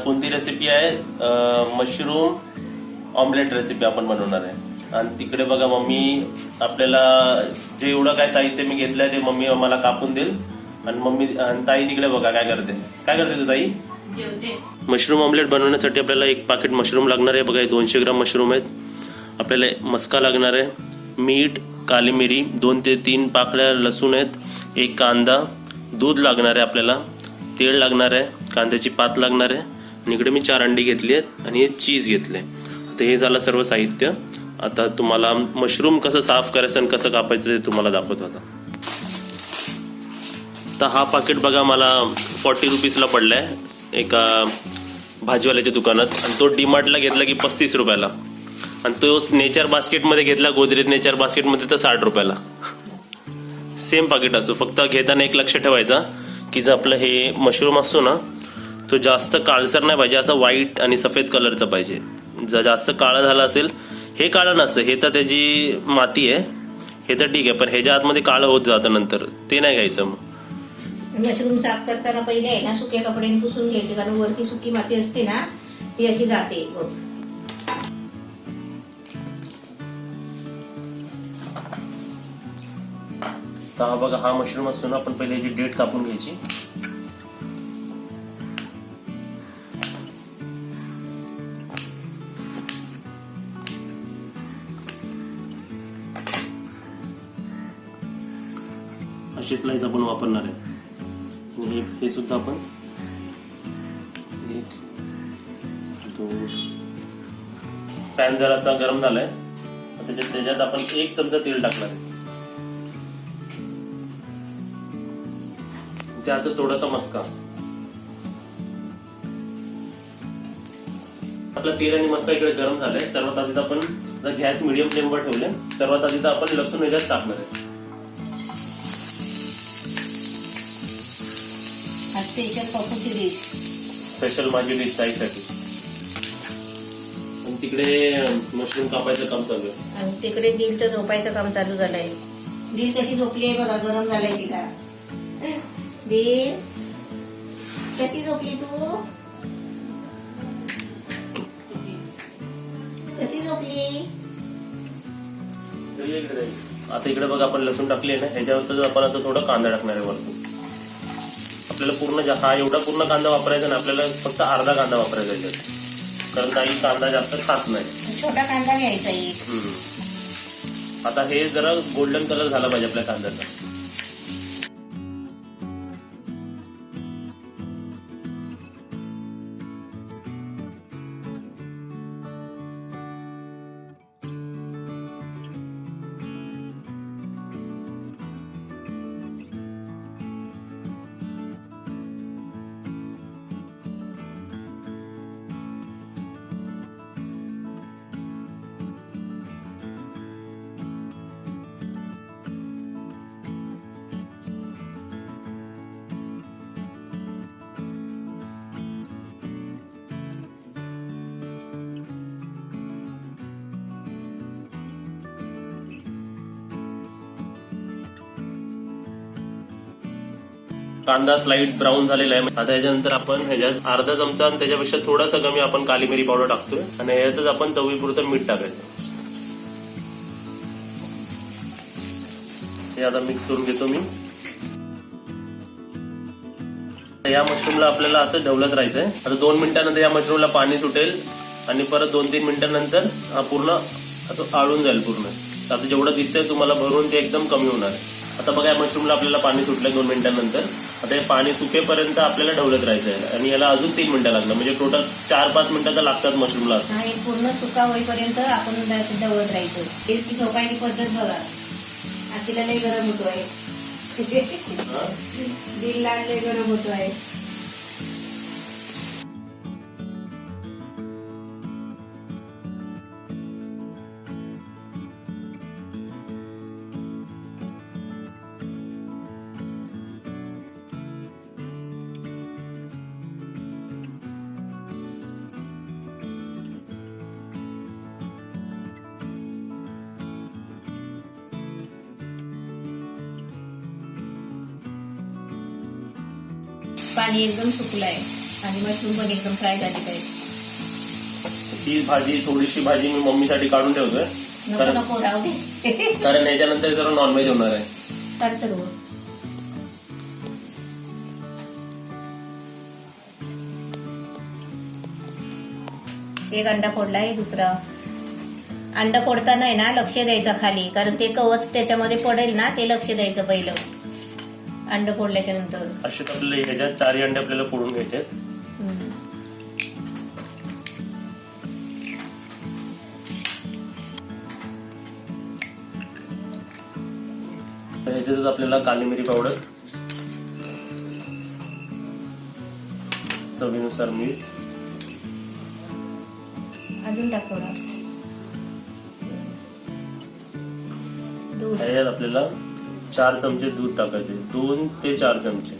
कोणती रेसिपी आहे? Mushroom omelette recipe आपण बनवणार आहे. आणि तिकडे बघा मम्मी आपल्याला जे एवढं काय साहित्य मी घेतलंय ते मम्मी मला कापून देईल. आणि ताई तिकडे बघा काय करते तू ताई? मशरूम ऑमलेट बनवण्यासाठी आपल्याला 1 पाकिट मशरूम लागणार आहे. बघा 200 ग्राम मशरूम आहेत. आपल्याला मस्का लागणार आहे, मीठ, काली मिरी, 2 ते 3 पाकळ्या लसूण आहेत, 1 कांदा, दूध लागणार आहे, आपल्याला तेल लागणार आहे, कांद्याची पात लागणार आहे. आणि इकडे मी 4 अंडी घेतली आहेत आणि हे चीज घेतले. तर हे झालं सर्व साहित्य. आता तुम्हाला मशरूम कसं साफ करायचं आणि कसं कापायचं ते तुम्हाला दाखवतो आता. तर हा पाकिट बघा मला 40 रुपीजला पडलाय एका भाजीवाल्याच्या दुकानात. आणि तो डीमार्टला घेतला की 35 रुपयाला. आणि तो नेचर बास्केटमध्ये घेतला, गोदरेज नेचर बास्केटमध्ये, तर 60 रुपयाला. सेम पाकिट असो, फक्त घेताना एक लक्ष ठेवायचा की जर आपलं हे मशरूम असतो ना तो जास्त काळसर नाही पाहिजे, असा व्हाईट आणि सफेद कलरचा पाहिजे. जर जास्त काळं झालं असेल, हे काळं नसतं, हे तर त्याची माती आहे, हे तर ठीक आहे, पण ह्याच्या आतमध्ये काळं होत जातं नंतर, ते नाही घ्यायचं. मग मशरूम साफ करताना पहिले आहे ना सुक्या कपड्याने पुसून घ्यायचे, कारण वरती सुकी माती असते ना ती अशी जाते. तर हा बघा हा मशरूम असतो ना, आपण पहिले याची डेट कापून घ्यायची. अशी स्लाइस आपण वापरणार आहे. आणि हे सुद्धा आपण 1 2 पॅन जरासा गरम झालाय, त्याच्यात आपण 1 चमचा तेल टाकणार आहे. त्यात थोडासा मस्का. आपला तेल आणि मस्का इकडे गरम झालाय. सर्वात आधी आपण गॅस मिडियम फ्लेमवर ठेवले. सर्वात आधी तर आपण लसूण ह्याच्यात टाकणार आहे. स्पेशल माझी डिश ताईसाठी. आणि तिकडे मशरूम कापायचं काम चालू आहे. आणि तिकडे दिलचं झोपायचं काम चालू झालंय. दिल कशी झोपली आहे बघा, गरम झालंय तिला. दिल कशी झोपली तू? कशी झोपली? आता इकडे बघा आपण लसूण टाकली आहे ना, ह्याच्यावर आपण आता थोडा कांदा टाकणार आहे वरतून. आपल्याला हा एवढा पूर्ण कांदा वापरायचा ना, आपल्याला फक्त अर्धा कांदा वापरायचा याच्यात, कारण काही कांदा जास्त खात नाही. छोटा कांदा घ्यायचा एक. आता हे जरा गोल्डन कलर झाला पाहिजे आपल्या कांद्याचा. कांदा स्लाइट ब्राऊन झालेला आहे. आता याच्यानंतर आपण ह्याच्यात अर्धा चमचा आणि त्याच्यापेक्षा थोडासा कमी आपण काली मिरी पावडर टाकतोय. आणि ह्याच्यातच आपण चवीपुरतं मीठ टाकायचं. हे आता मिक्स करून घेतो मी. या मशरूमला आपल्याला असं ढवलत राहायचंय. आता 2 मिनिटांनंतर या मशरूमला पाणी सुटेल आणि परत 2-3 मिनिटांनंतर हा पूर्ण आता आळून जाईल पूर्ण. आता जेवढं दिसतंय तुम्हाला भरून ते एकदम कमी होणार आहे. आता बघा या मशरूमला आपल्याला पाणी सुटलं 2 मिनिटांनंतर. आता हे पाणी सुकेपर्यंत आपल्याला ढवलत राहायचं आहे. आणि याला अजून 3 मिनिटं लागणार, म्हणजे टोटल 4-5 मिनिटं लागतात मशरूमला. पूर्ण सुका होईपर्यंत आपण ढवळत राहायचं. ती झोपायची पद्धत बघा. तिला लय गरम होतोय. दिल लय गरम होतोय. पाणी एकदम सुकलंय. आणि मशरूम पण एकदम फ्राय झाली पाहिजे. ही भाजी थोडीशी भाजी मी मम्मीसाठी काढून ठेवतोय नको कारण नको राहू दे. कारण याच्यानंतर जरा नॉनव्हेज होणार आहे. काढ सर्व. एक अंडा फोडलाय, दुसरा अंडा फोडताना आहे ना लक्ष द्यायचं खाली, कारण ते कवच त्याच्यामध्ये पडेल ना, ते लक्ष द्यायचं पहिलं अंड फोडल्याच्या नंतर. असे आपले ह्याच्यात 4 अंडे आपल्याला फोडून घ्यायचे आहेत. ह्याच्यातच आपल्याला काली मिरी पावडर, चवीनुसार मीठ, अजून टाक थोडा दूध. ह्याच्यात आपल्याला 4 चमचे दूध टाकायचे, 2 ते 4 चमचे.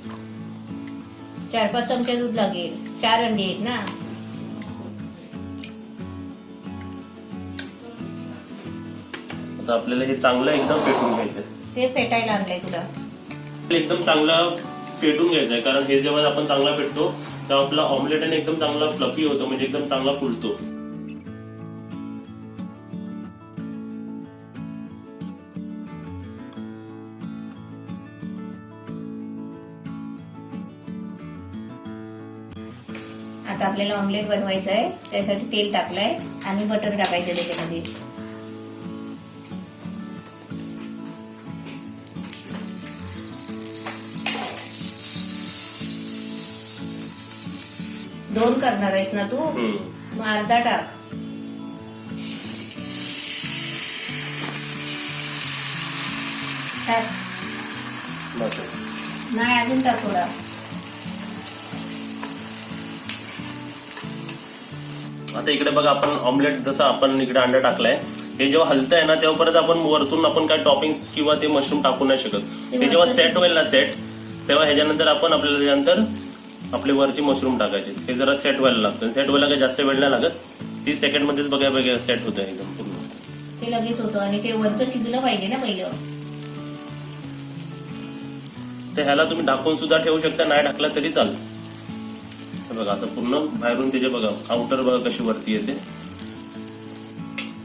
4-5 चमचे दूध लागेल, 4 अंडी आहेत ना. आता आपल्याला हे चांगलं एकदम फेटून घ्यायचंय. ते फेटायला आणलंय तुला. एकदम चांगला फेटून घ्यायचंय, कारण हे जेव्हा आपण चांगला फेटतो तेव्हा आपला ऑमलेट आणि एकदम चांगला फ्लफी होतो, म्हणजे एकदम चांगला फुलतो. आता आपल्याला ऑमलेट बनवायचं आहे, त्यासाठी तेल टाकलंय आणि बटर टाकायचं त्याच्यामध्ये. दोन करणार आहेस ना तू, मग अर्धा टाक. टाक. नाही अजून टाक थोडा. आता इकडे बघा, आपण ऑमलेट जसं आपण इकडे अंडा टाकलाय, हे जेव्हा हलतंय ना तेव्हा परत आपण वरतून आपण काय टॉपिंग्स किंवा ते मशरूम टाकू नाही शकत. ते जेव्हा सेट होईल ना तेव्हा ह्याच्यानंतर आपण आपल्याला त्यानंतर आपले वरचे मशरूम टाकायचे. ते जरा सेट व्हायला लागतं. सेट व्हायला काही जास्त वेळ नाही लागत, 30 सेकंडमध्येच बघा सेट होतं एकदम पूर्ण. ते लगेच होतं आणि ते वरचं शिजलं पाहिजे ना पहिलं. तर ह्याला तुम्ही ढाकून सुद्धा ठेवू शकता, नाही ढाकला तरी चालेल. बघा असं पूर्ण बाहेरून त्याचे बघा आउटर बघा कशी वरती येते.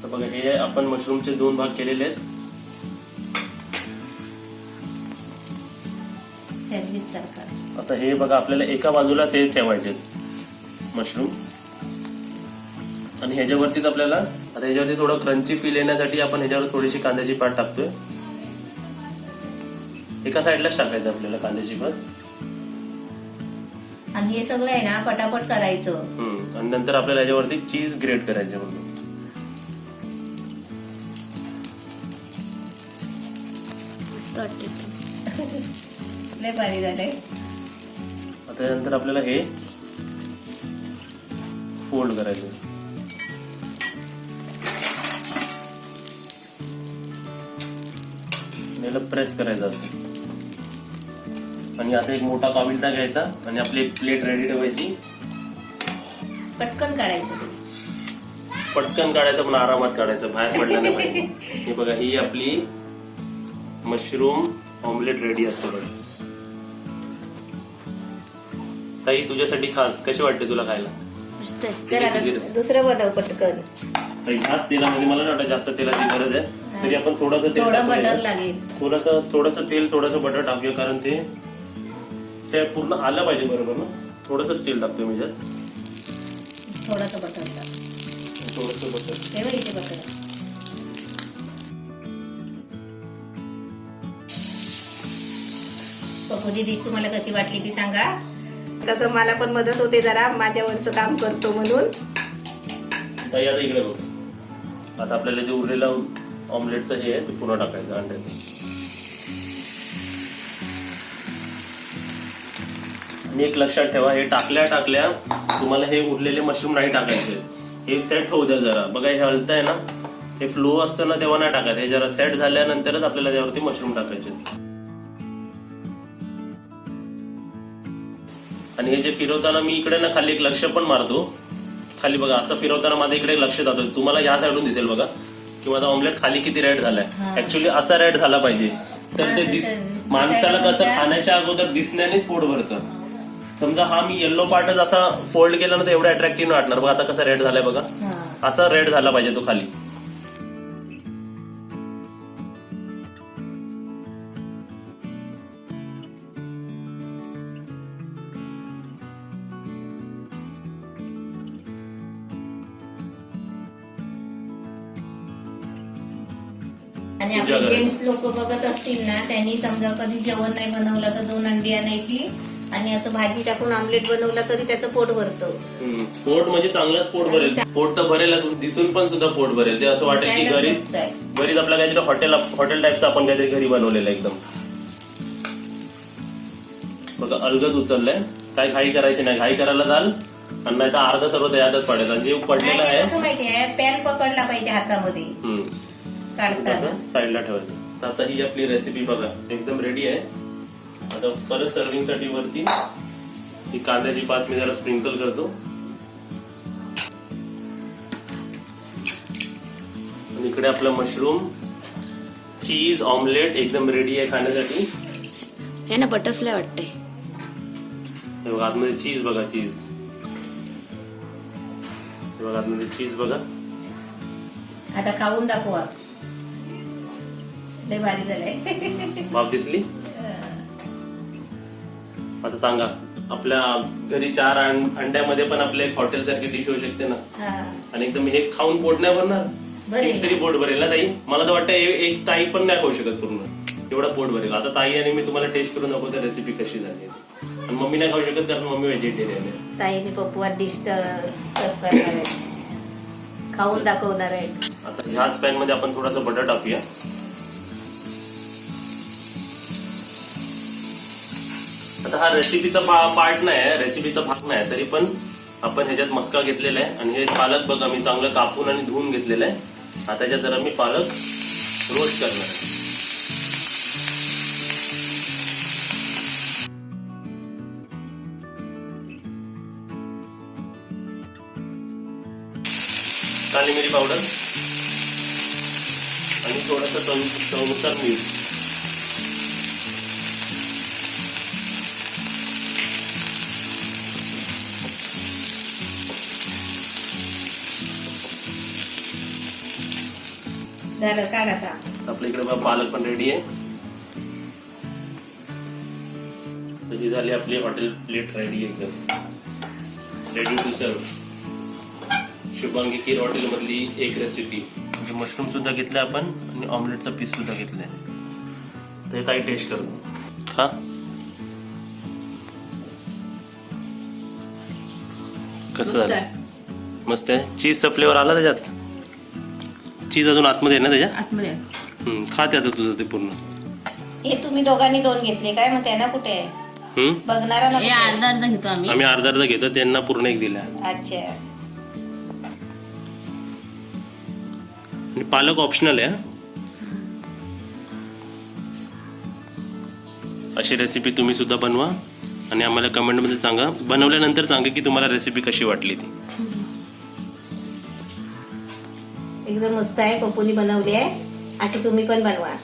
तर बघा हे आपण मशरूमचे 2 भाग केलेले आहेत. सँडविच सारखा. आता हे बघा आपल्याला एका बाजूलाच हे ठेवायचे मशरूम, आणि ह्याच्यावरतीच आपल्याला आता ह्याच्यावरती थोडं क्रंची फील येण्यासाठी आपण ह्याच्यावर थोडीशी कांद्याची पात टाकतोय. एका साईडलाच टाकायचं आपल्याला कांद्याची पात. आणि हे सगळं आहे ना पटापट करायचं. आणि नंतर आपल्याला ह्याच्यावरती चीज ग्रेट करायचे म्हणून. लय भारी झालंय. आता त्यानंतर आपल्याला हे फोल्ड करायचं. याला प्रेस करायचं असं. आणि आता एक मोठा काविलता घ्यायचा आणि आपली एक प्लेट रेडी ठेवायची. पटकन काढायचं ते. पटकन काढायचं पण आरामात काढायचं, बाहेर पडलं नाही पाहिजे. हे बघा ही आपली मशरूम ऑमलेट रेडी असते बघा. ताई तुझ्यासाठी खास, कशी वाटते तुला खायला? मस्त. जरा दुसरं बनव पटकन. ताई ह्याच तेलामध्ये मला नाही वाटत जास्त तेलाची गरज आहे, तरी आपण थोडंसं तेल थोडं बटर लागेल. थोडंसं तेल थोडंसं बटर टाकूया, कारण ते सेट पूर्ण आलं पाहिजे बरोबर ना. थोडंसं तेल टाकतोय मी त्यात. थोडंसं बटर टाक. थोडंसं बटर. हे बघ इथे बटर. पकोडी डिश तुम्हाला कशी वाटली ती सांगा. कसं मला पण मदत होते जरा, माझ्यावरचं काम करतो म्हणून. ताई आता इकडे बघ, आता आपल्याला जे उरलेलं ऑमलेटचं हे आहे ते पुन्हा टाकायचं अंड्याचं. आणि एक लक्षात ठेवा, हे टाकल्या तुम्हाला हे उरलेले मशरूम नाही टाकायचे. हे सेट होऊ द्या जरा. बघा हे हलतंय ना, हे फ्लो असतं ना तेव्हा नाही टाकायचं. हे जरा सेट झाल्यानंतरच आपल्याला त्यावरती मशरूम टाकायचे. आणि हे जे फिरवताना मी इकडे ना खाली एक लक्ष पण मारतो. खाली बघा असं फिरवताना माझं इकडे लक्ष जातं. तुम्हाला या साईडून दिसेल बघा की माझा ऑमलेट खाली किती रेड झालाय. ऍक्च्युली असा रेड झाला पाहिजे, तर ते माणसाला कसं खाण्याच्या अगोदर दिसण्यानेच पोट भरतं. समजा हा मी येल्लो पार्टच असा फोल्ड केला ना तर एवढा अट्रॅक्टिव्ह वाटणार. बघा आता कसा रेड झालाय बघा. हा. असा रेड झाला पाहिजे तो खाली. आणि आपले जेंट्स लोक बघत असतील ना, त्यांनी समजा कधी जेवण नाही बनवलं तर 2 अंडी आणायची आणि असं भाजी टाकून ऑमलेट बनवलं तरी त्याचं पोट भरतं. पोट म्हणजे चांगलंच पोट भरेल. पोट तर भरेलच, दिसून पण सुद्धा पोट भरेल. ते असं वाटेल की घरीच आपलं काहीतरी हॉटेल टाईपचं आपण काहीतरी घरी बनवलेलं एकदम. बघा अलगद उचललंय. काय घाई करायची नाही. घाई करायला जाल आणि नाही तर अर्धा सर्व यादच पडेल. आणि जे पडलेलं आहे कसं माहितीये, पॅन पकडला पाहिजे हातामध्ये काढताना, साईडला ठेवायचं. तर आता ही आपली रेसिपी बघा एकदम रेडी आहे. आता परत सर्विंग साठी वरती ही कांद्याची पात मी जरा स्प्रिंकल करतो. आणि इकडे आपलं मशरूम चीज ऑमलेट एकदम रेडी आहे खाण्यासाठी. हे ना बटरफ्लाय वाटतंय. हे बघा आतमध्ये चीज बघा. चीज हे बघा आतमध्ये चीज बघा. आता खाऊन दाखवा. लय भारी झालंय. भाव दिसली. आता सांगा आपल्या घरी 4 अंड्यामध्ये पण आपले हॉटेल सारखी डिश होऊ शकते ना. आणि एकदम हे खाऊन पोट नाही भरणार. कितीतरी पोट भरेल ना ताई. मला तर वाटतं एक ताई पण नाही खाऊ शकत पूर्ण एवढा पोट भरेल. आता ताई आणि मी तुम्हाला टेस्ट करून दाखवतो रेसिपी कशी झाली. आणि मम्मी नाही खाऊ शकत कारण मम्मी व्हेजिटेरियन आहे. ताईने पप्पू डिश सर्व करणार आहे, खाऊन दाखवणार आहे. आता ह्याच पॅन मध्ये आपण थोडासा बटर टाकूया. आता हा रेसिपीचा पार्ट नाही, रेसिपीचा भाग नाही, तरी पण आपण ह्याच्यात मस्का घेतलेला आहे. आणि हे पालक बघा मी चांगलं कापून आणि धुवून घेतलेलं आहे. आता ह्याच्यात जरा मी पालक रोस्ट करणार आहे. काली मिरी पावडर आणि थोडंसं चवीनुसार मीठ. झालं काढ. आता आपल्या इकडे पालक पण रेडी आहे. तर ही झाली आपली हॉटेल प्लेट रेडी एकदम ready to serve. Shubhangi Keer hotel मधली एक रेसिपी. मशरूम सुद्धा घेतले आपण आणि ऑमलेटचा पीस सुद्धा घेतलाय. तर हे काही टेस्ट करू. खा. कसं झालं? मस्त आहे. चीजचा फ्लेवर आला त्याच्यात. चीज अजून आतमध्ये आहे ना त्याच्यात. आतमध्ये खा ते आता तुझं ते पूर्ण. हे तुम्ही दोघांनी 2 घेतले काय? मग त्यांना कुठे आहे? बघणारा ना. अर्धा घेतो आम्ही अर्धा घेतो. त्यांना पूर्ण एक दिला. अच्छा. आणि पालक ऑप्शनल आहे. अशी रेसिपी तुम्ही सुद्धा बनवा आणि आम्हाला कमेंटमध्ये सांगा. बनवल्यानंतर सांगा की तुम्हाला रेसिपी कशी वाटली ती. एकदम मस्त आहे. पप्पूनी बनवली आहे. अशी तुम्ही पण बनवा.